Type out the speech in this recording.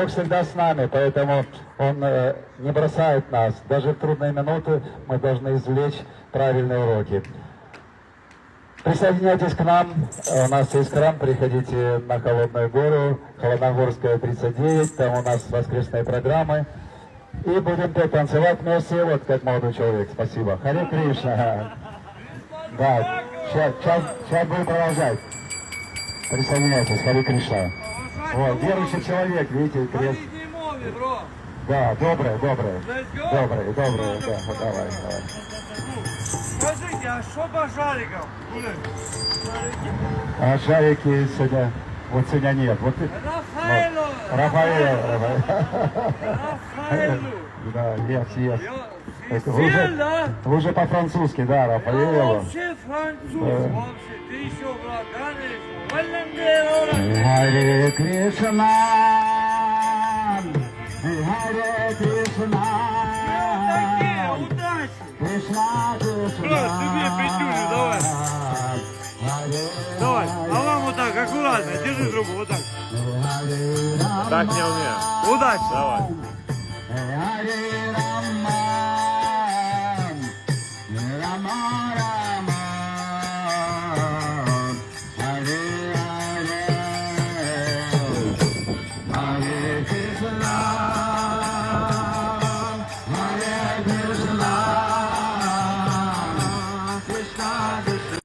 Бог всегда с нами, поэтому Он не бросает нас. Даже в трудные минуты мы должны извлечь правильные уроки. Присоединяйтесь к нам, у нас есть храм, приходите на Холодную гору, Холодногорская 39, там у нас воскресные программы. И будем танцевать вместе, вот как молодой человек, спасибо. Харе Кришна. Да, сейчас будем продолжать. Присоединяйтесь, Харе Кришна. Вот, верующий человек, видите, крест. Да, добрый, да, давай. Скажите, а что по шарикам? А шарики сегодня нет. Вот, Рафаэлу. Да, yes. Вы уже по-французски, да, Рафаэлу. Вообще француз, вообще. Ты еще братан, Харе Кришна, Харе Кришна. Удачи! Кришна, Брат, тебе пятюню, давай. Давай, а вам вот так, аккуратно, держи трубу, вот так. Так не умею. Удачи! Давай.